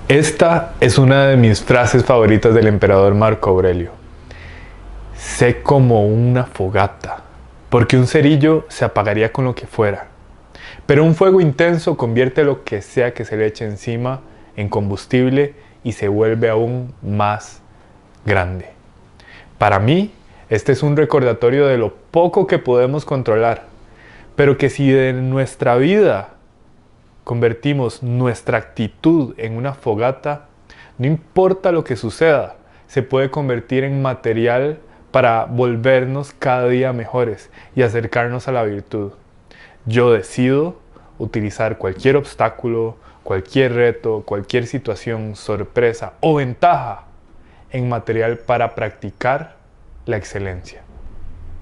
Esta es una de mis frases favoritas del emperador Marco Aurelio. Sé como una fogata, porque un cerillo se apagaría con lo que fuera, pero un fuego intenso convierte lo que sea que se le eche encima en combustible y se vuelve aún más grande. Para mí, este es un recordatorio de lo poco que podemos controlar, pero que si de nuestra vida convertimos nuestra actitud en una fogata, no importa lo que suceda, se puede convertir en material para volvernos cada día mejores y acercarnos a la virtud. Yo decido utilizar cualquier obstáculo, cualquier reto, cualquier situación, sorpresa o ventaja en material para practicar la excelencia.